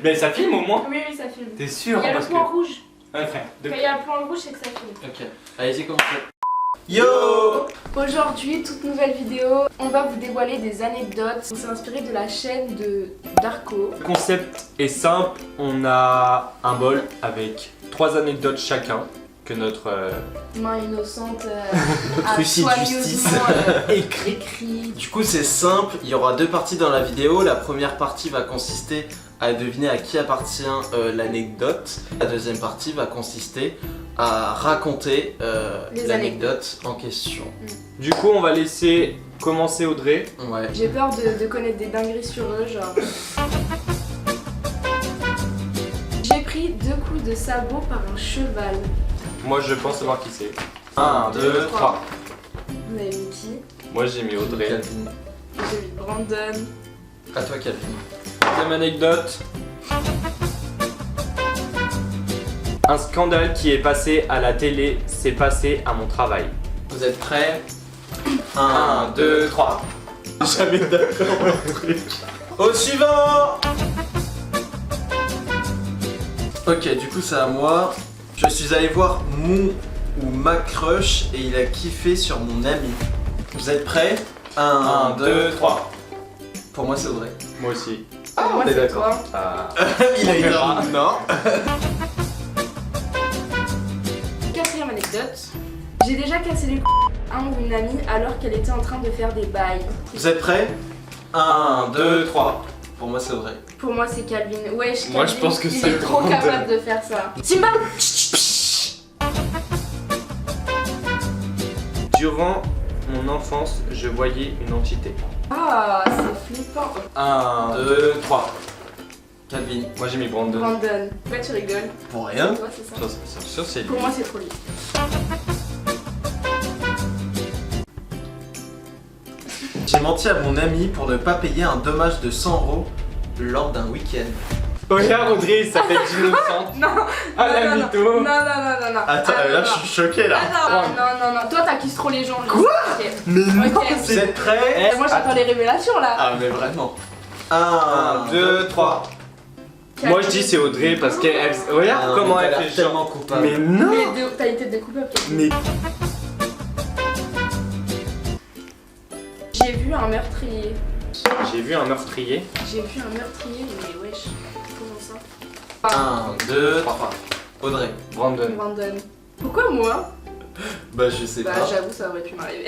Mais ça filme au moins. Oui, oui, ça filme. T'es sûr? Il y a le parce point que... rouge. Ouais, frère. Quand il y a le point rouge, c'est que ça filme. Ok, allez-y, commencez. Yo! Aujourd'hui, toute nouvelle vidéo, on va vous dévoiler des anecdotes. On s'est inspiré de la chaîne de Darko. Le concept est simple, on a un bol avec 3 anecdotes chacun que notre Main innocente Notre a huissier de soigneusement justice. écrit. Du coup, c'est simple, il y aura 2 parties dans la vidéo. La première partie va consister à deviner à qui appartient l'anecdote. La deuxième partie va consister à raconter Les l'anecdote en question. Du coup, on va laisser commencer Audrey. Ouais. J'ai peur de connaître des dingueries sur eux, genre. J'ai pris 2 coups de sabot par un cheval. Moi, je pense savoir qui c'est. 1, 2, 3. Vous avez mis qui? Moi, j'ai mis Audrey. Calvin. J'ai mis Brandon. À toi, Calvin. Deuxième anecdote. Un scandale qui est passé à la télé s'est passé à mon travail. Vous êtes prêts? 1, 2, 3. Jamais d'accord mon truc. Au suivant. Ok, du coup c'est à moi. Je suis allé voir mon ou ma crush et il a kiffé sur mon ami. Vous êtes prêts? 1, 2, 3. Pour moi c'est Audrey. Moi aussi. Moi, on est c'est d'accord. toi. Ah. Il a On eu verra. non. Quatrième anecdote. J'ai déjà cassé les à un ou une amie alors qu'elle était en train de faire des bails. Vous êtes prêts? 1, 2, 3. Pour moi c'est Audrey. Pour moi, c'est Calvin. Wesh, Moi, je Calvin, pense que il c'est est trop Brandon. capable de faire ça. Timba. Durant mon enfance, je voyais une entité. Ah, c'est flippant. 1, 2, 3. Calvin. Moi j'ai mis Brandon. Brandon. Pourquoi tu rigoles? Pour rien. Toi, c'est ça. Sûr, c'est lui. Pour moi, c'est trop lui. J'ai menti à mon ami pour ne pas payer un dommage de 100 € lors d'un week-end. Regarde Audrey, il s'appelle Innocente. Non. Ah la non, non, mytho. non, non, non, non. Attends, Ah, là non, je suis choqué là. Ah, non, non, non. Toi, t'accuses trop les gens. Quoi? Ok. Mais non, Ok. vous êtes prêts? Moi, j'attends les révélations là. Ah mais vraiment. 1, 2, 3. Moi je dis c'est Audrey parce qu'elle. Regarde Ah non, comment mais elle t'as fait l'air genre. tellement coupable. Mais non. Mais t'as une tête de coupable. Calvin. Mais. J'ai vu un meurtrier. J'ai vu un meurtrier. J'ai vu un meurtrier, mais wesh. Comment ça? 1, 2, 3. Audrey. Brandon. Brandon. Pourquoi moi? Bah je sais Bah, pas. j'avoue, ça aurait pu m'arriver.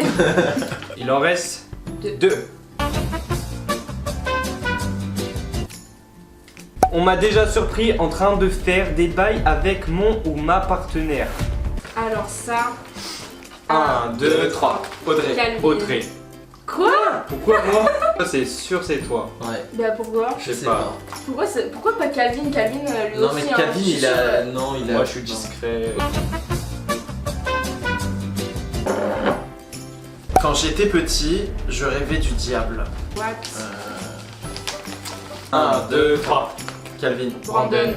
Il en reste Deux. 2. On m'a déjà surpris en train de faire des bails avec mon ou ma partenaire. Alors, ça. 1, 2, 3. Audrey. Calvin. Audrey. Quoi? Pourquoi moi? C'est sûr, c'est toi. Ouais. Bah, pourquoi? Je sais pas. pas. Pourquoi pas Calvin? Calvin, lui Non aussi. mais hein, Calvin je suis il sûre. a. Non il a. Moi je suis discret. Quand j'étais petit, je rêvais du diable. What? 1, 2, 3. Calvin. Brandon.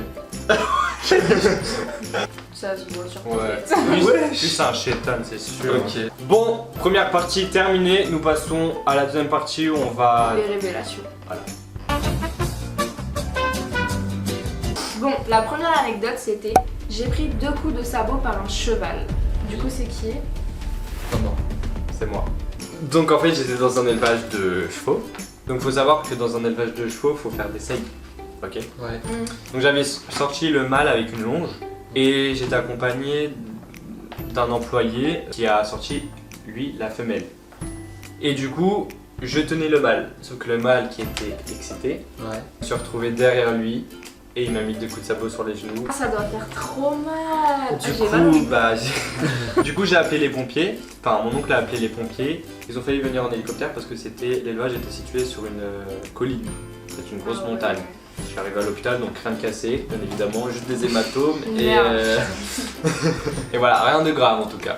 Ça se voit sur ton Ouais. tête. Lui, Wesh. lui, c'est un chétan, c'est sûr. Ok. Bon, première partie terminée. Nous passons à la deuxième partie où on va. Les révélations. Voilà. Bon, la première anecdote c'était j'ai pris 2 coups de sabot par un cheval. Du coup, c'est qui? Comment? C'est moi. Donc en fait, j'étais dans un élevage de chevaux. Donc faut savoir que dans un élevage de chevaux, faut faire des saillies. Ok. Ouais. Donc j'avais sorti le mâle avec une longe et j'étais accompagné d'un employé qui a sorti lui la femelle. Et du coup, je tenais le mâle. Sauf que le mâle qui était excité, Ouais. je me suis retrouvé derrière lui et il m'a mis 2 coups de sabot sur les genoux. Ah, ça doit faire trop mal. Du J'ai mal au coup, du coup, j'ai appelé les pompiers. Enfin, mon oncle a appelé les pompiers. Ils ont failli venir en hélicoptère parce que l'élevage était situé sur une colline. C'est une grosse Ah ouais. montagne. Je suis arrivé à l'hôpital, donc rien de cassé, bien évidemment, juste des hématomes et, Merde. et voilà, rien de grave en tout cas.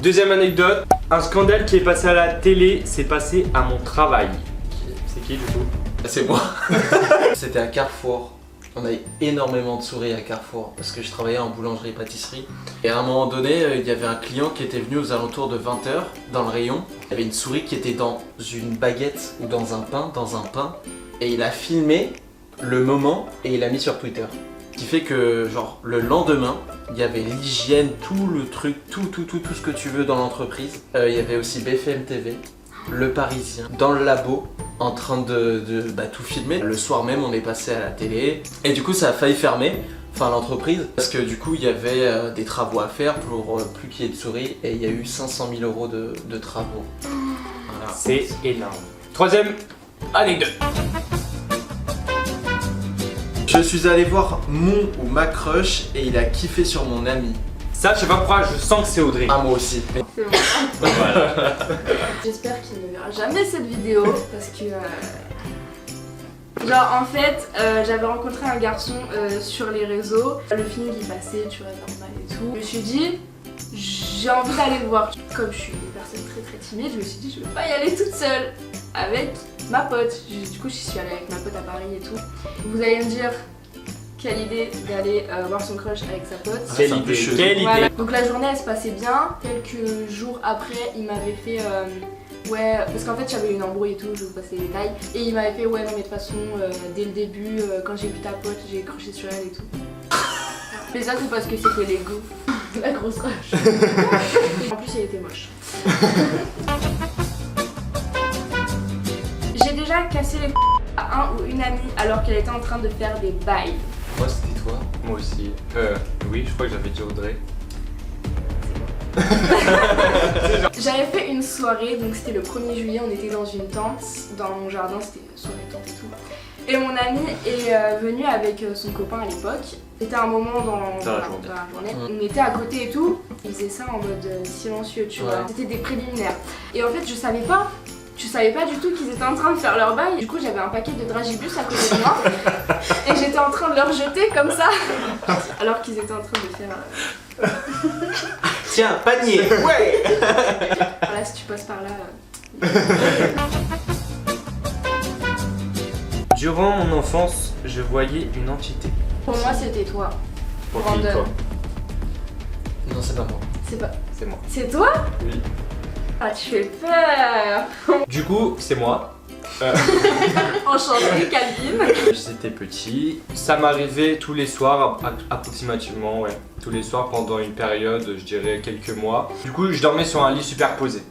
Deuxième anecdote, un scandale qui est passé à la télé s'est passé à mon travail. C'est qui du coup? C'est moi. C'était à Carrefour. On avait énormément de souris à Carrefour parce que je travaillais en boulangerie-pâtisserie. Et à un moment donné, il y avait un client qui était venu aux alentours de 20 h dans le rayon. Il y avait une souris qui était dans une baguette ou dans un pain, et il a filmé le moment et il l'a mis sur Twitter. Ce qui fait que genre le lendemain, il y avait l'hygiène, tout le truc, tout ce que tu veux dans l'entreprise. Il y avait aussi BFM TV, Le Parisien, dans le labo, en train de tout filmer. Le soir même, on est passé à la télé et du coup ça a failli fermer. Enfin l'entreprise, parce que du coup il y avait des travaux à faire pour plus qu'il y ait de souris et il y a eu 500 000 € de travaux. Voilà. C'est énorme. Troisième anecdote. Je suis allé voir mon ou ma crush et il a kiffé sur mon ami. Ça, je sais pas pourquoi, je sens que c'est Audrey. Ah moi aussi. C'est bon. Voilà. J'espère qu'il ne verra jamais cette vidéo parce que... Genre en fait, j'avais rencontré un garçon sur les réseaux. Le film il passait, tu vois, normal et tout. Je me suis dit, j'ai envie d'aller le voir. Comme je suis une personne très timide, je me suis dit, je vais pas y aller toute seule avec ma pote. Du coup, je suis allée avec ma pote à Paris et tout. Vous allez me dire, quelle idée d'aller voir son crush avec sa pote. Quelle idée, quelle idée. Voilà. Donc la journée elle se passait bien. Quelques jours après, il m'avait fait... ouais, parce qu'en fait j'avais une embrouille et tout, je vais vous passer les détails. Et il m'avait fait, ouais non mais de toute façon, dès le début, quand j'ai vu ta pote, j'ai accroché sur elle et tout. Mais ça c'est parce que c'était l'ego, la grosse rush. En plus elle était moche. J'ai déjà cassé les à un ou une amie alors qu'elle était en train de faire des bails. Moi c'était toi. Moi aussi. Oui, je crois que j'avais dit Audrey. J'avais fait une soirée, donc c'était le 1er juillet, on était dans une tente, dans mon jardin, c'était soirée tente et tout. Et mon ami est venu avec son copain à l'époque. C'était un moment dans la journée. On était à côté et tout. Il faisait ça en mode silencieux, tu vois. C'était des préliminaires. Et en fait, je savais pas du tout qu'ils étaient en train de faire leur bail. Du coup, j'avais un paquet de dragibus à côté de moi. Et j'étais en train de leur jeter comme ça. Alors qu'ils étaient en train de faire... Tiens, panier. Ouais. Voilà, si tu passes par là... Durant mon enfance, je voyais une entité. Pour moi, c'était toi. Pour qui, toi? Non, c'est pas moi. C'est pas... C'est moi. C'est toi? Oui. Ah, tu fais peur. Du coup, c'est moi. Enchantée, Calvin. J'étais petit. Ça m'arrivait tous les soirs, approximativement, ouais. Tous les soirs pendant une période, je dirais quelques mois. Du coup, je dormais sur un lit superposé.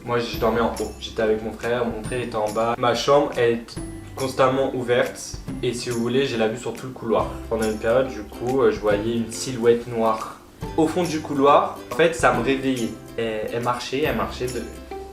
Moi, je dormais en haut. J'étais avec mon frère était en bas. Ma chambre est constamment ouverte. Et si vous voulez, j'ai la vue sur tout le couloir. Pendant une période, du coup, je voyais une silhouette noire au fond du couloir. En fait, ça me réveillait. Elle marchait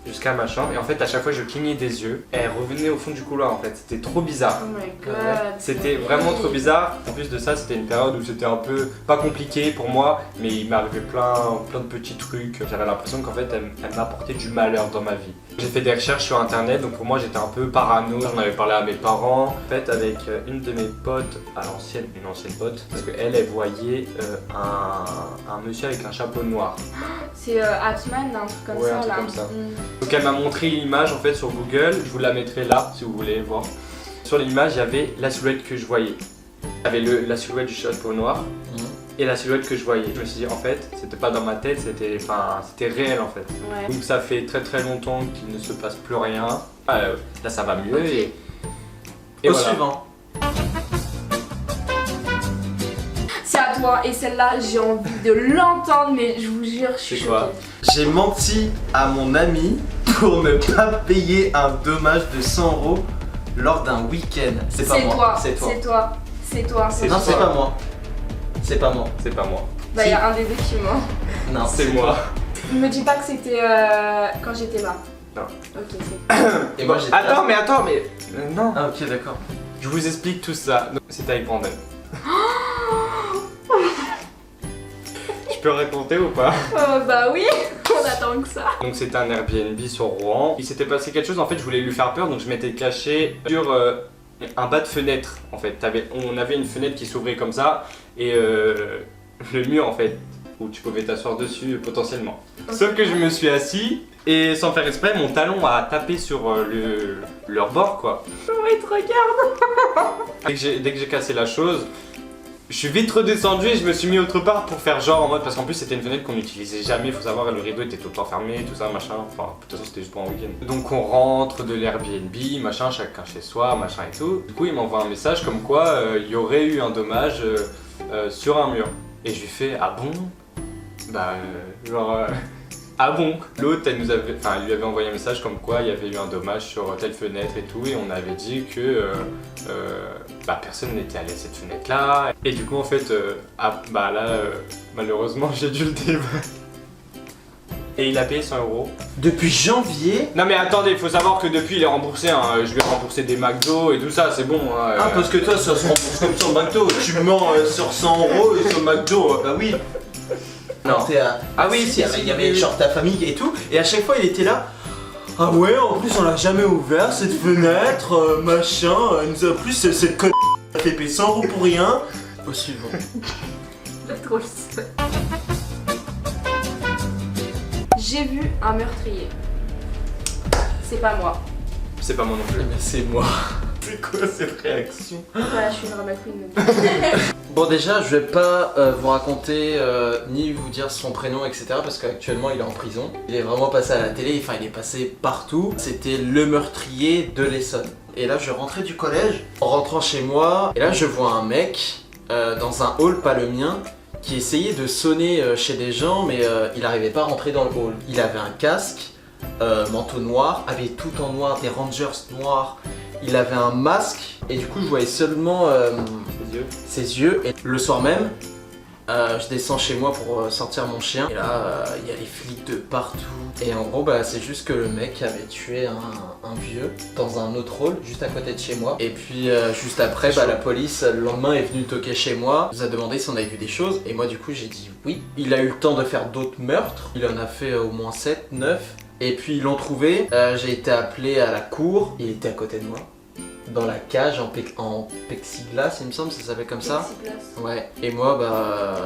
jusqu'à ma chambre. Et en fait, à chaque fois, je clignais des yeux. Elle revenait au fond du couloir, en fait. C'était trop bizarre. Oh my god. C'était vraiment trop bizarre. En plus de ça, c'était une période où c'était un peu pas compliqué pour moi, mais il m'arrivait plein de petits trucs. J'avais l'impression qu'en fait, elle m'apportait du malheur dans ma vie. J'ai fait des recherches sur internet, donc pour moi, j'étais un peu parano. J'en avais parlé à mes parents. En fait, avec une de mes potes une ancienne pote, parce qu'elle voyait un monsieur avec un chapeau noir. C'est Atman, un truc comme ouais, ça un truc là. comme ça. Donc elle m'a montré l'image en fait sur Google, je vous la mettrai là si vous voulez voir. Sur l'image il y avait la silhouette que je voyais. Il y avait la silhouette du chapeau noir et la silhouette que je voyais. Je me suis dit en fait c'était pas dans ma tête, c'était réel en fait. Ouais. Donc ça fait très longtemps qu'il ne se passe plus rien. Là ça va mieux et Au voilà. suivant. C'est à toi et celle-là j'ai envie de l'entendre mais je vous jure je suis C'est quoi? choquée. J'ai menti à mon ami pour ne pas payer un dommage de 100 € lors d'un week-end. C'est pas moi. Toi. C'est toi. C'est toi. C'est toi. C'est Non, toi. c'est pas moi. C'est pas moi. C'est pas moi. Bah il y a un des deux qui ment. Non, C'est moi. Me dis pas que c'était quand j'étais là. Non. Ok, c'est... Et moi j'étais. Attends mais non. Ah ok d'accord. Je vous explique tout ça. C'était avec Brandon. Je peux raconter ou pas? Bah oui, on attend que ça. Donc c'était un Airbnb sur Rouen. Il s'était passé quelque chose, en fait je voulais lui faire peur, donc je m'étais caché sur un bas de fenêtre en fait. On avait une fenêtre qui s'ouvrait comme ça et le mur en fait, où tu pouvais t'asseoir dessus potentiellement. Sauf que je me suis assis et sans faire exprès, mon talon a tapé sur leur bord quoi. Comment il te regarde? Dès que j'ai cassé la chose, Je suis vite redescendu et je me suis mis autre part pour faire genre en mode, parce qu'en plus c'était une fenêtre qu'on n'utilisait jamais, faut savoir, le rideau était tout le temps fermé, tout ça, machin, enfin de toute façon c'était juste pour un week-end. Donc on rentre de l'Airbnb, machin, chacun chez soi, machin et tout. Du coup il m'envoie un message comme quoi il y aurait eu un dommage sur un mur. Et je lui fais ah bon? Bah ah bon? L'autre elle lui avait envoyé un message comme quoi il y avait eu un dommage sur telle fenêtre et tout, et on avait dit que personne n'était allé à cette fenêtre là. Et du coup en fait malheureusement j'ai dû le débattre. Et il a payé 100 €. Depuis janvier. Non mais attendez, il faut savoir que depuis il est remboursé, hein. Je lui ai remboursé des McDo et tout ça, c'est bon. Hein, Ah parce que toi ça se rembourse comme sur McDo, tu mens sur 100 € et sur McDo, bah oui. Non, ah oui, si, il y avait genre ta famille et tout, et à chaque fois il était là. Ah ouais, en plus on l'a jamais ouvert cette fenêtre, machin, nous a plus cette conne a fait payer 100 € pour rien. Au suivant. Trop le seul. J'ai vu un meurtrier. C'est pas moi. C'est pas moi non plus. Mais c'est moi. C'est quoi cette réaction? Voilà, je suis une drama queen. Bon déjà je vais pas vous raconter ni vous dire son prénom etc parce qu'actuellement il est en prison. Il est vraiment passé à la télé, enfin il est passé partout. C'était le meurtrier de l'Essonne. Et là je rentrais du collège, en rentrant chez moi, et là je vois un mec dans un hall, pas le mien, qui essayait de sonner chez des gens mais il arrivait pas à rentrer dans le hall. Il avait un casque, manteau noir, avait tout en noir, des rangers noirs. Il avait un masque et du coup je voyais seulement ses yeux. Et le soir même, je descends chez moi pour sortir mon chien. Et là, il y a les flics de partout. Et en gros, c'est juste que le mec avait tué un vieux dans un autre hall, juste à côté de chez moi. Et puis juste après, la police, le lendemain, est venue toquer chez moi. Nous a demandé si on avait vu des choses. Et moi du coup, j'ai dit oui. Il a eu le temps de faire d'autres meurtres. Il en a fait au moins 7, 9. Et puis ils l'ont trouvé, j'ai été appelé à la cour, il était à côté de moi, dans la cage en plexiglas, il me semble, ça s'appelle comme ça. Ouais. Et moi,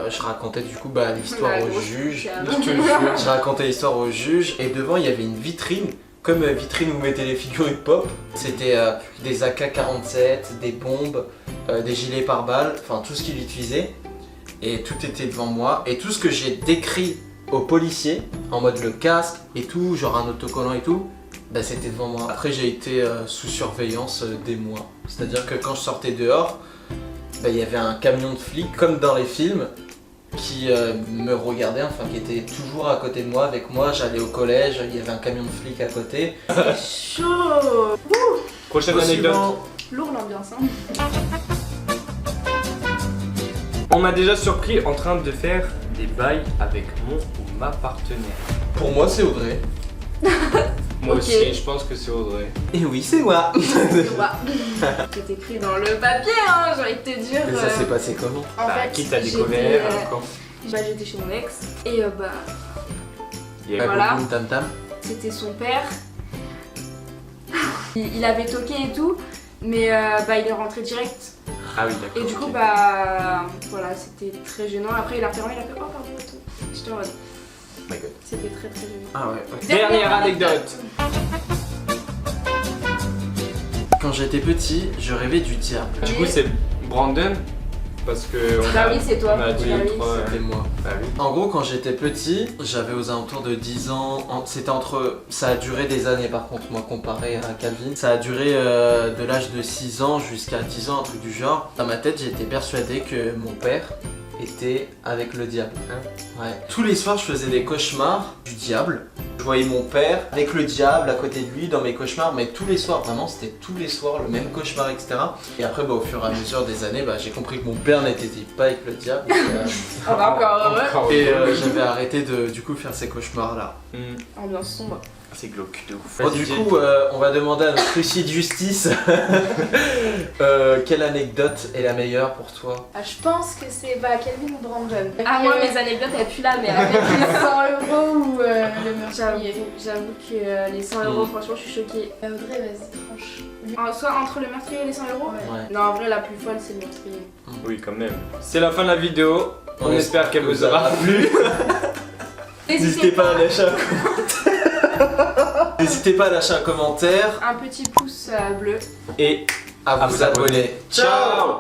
je racontais du coup l'histoire au juge. Je racontais l'histoire au juge et devant il y avait une vitrine, comme vitrine où vous mettez les figures hip-hop. C'était des AK-47, des bombes, des gilets pare-balles, enfin tout ce qu'il utilisait. Et tout était devant moi et tout ce que j'ai décrit aux policiers, en mode le casque et tout, genre un autocollant et tout, c'était devant moi. Après j'ai été sous surveillance des mois. C'est-à-dire que quand je sortais dehors, il y avait un camion de flics, comme dans les films, qui me regardait, enfin qui était toujours à côté de moi, avec moi. J'allais au collège, il y avait un camion de flics à côté. Chaud. Prochaine anecdote. Lourd l'ambiance, hein. On m'a déjà surpris en train de faire des bails avec mon ou ma partenaire. Pour moi c'est Audrey. Moi Ok. aussi, je pense que c'est Audrey. Et oui c'est moi. C'est écrit dans le papier, hein, j'ai envie de te dire. Mais ça s'est passé comment? En fait, Qui t'a j'étais, découvert quand? j'étais chez mon ex et Il y a Voilà. Boum, tam tam. c'était son père. Il avait toqué et tout, mais il est rentré direct. Ah oui, d'accord. Et du coup, ok. voilà, c'était très gênant. Après, il a fermé, il a fait oh pardon et tout. J'étais en mode, Oh my god. c'était très très gênant. Ah ouais, ok. Dernière anecdote. Quand j'étais petit, je rêvais du diable. Du coup, c'est Brandon. Parce que. Bah oui, c'est toi. On a dit Bah oui, trois. C'était moi. Bah oui. En gros, quand j'étais petit, j'avais aux alentours de 10 ans. C'était entre. Ça a duré des années par contre, moi, comparé à Calvin. Ça a duré de l'âge de 6 ans jusqu'à 10 ans, un truc du genre. Dans ma tête, j'étais persuadé que mon père était avec le diable. Ouais. Tous les soirs, je faisais des cauchemars du diable. Je voyais mon père avec le diable à côté de lui dans mes cauchemars, mais tous les soirs, vraiment, c'était tous les soirs le même cauchemar, etc. Et après, au fur et à mesure des années, j'ai compris que mon père n'était pas avec le diable. Ah bah encore heureux. Encore Et heureux. j'avais arrêté de du coup faire ces cauchemars-là. Ambiance sombre. C'est glauque de ouf. Bon, Vas-y, du Jay. coup, on va demander à notre huissier de justice quelle anecdote est la meilleure pour toi? Ah, je pense que c'est Calvin ou Brandon. Ah, moi, mes anecdotes, elles puent là, mais avec les 100 € ou le meurtrier. J'avoue que les 100 €, franchement, je suis choquée. Audrey, vas-y, tranche. Soit entre le meurtrier et les 100 €. Ouais. Non, en vrai, la plus folle, c'est le meurtrier. Oui, quand même. C'est la fin de la vidéo. On On espère qu'elle vous aura plu. N'hésitez pas à lâcher un commentaire. N'hésitez pas à lâcher un commentaire Un petit pouce bleu. Et à vous abonner. Ciao.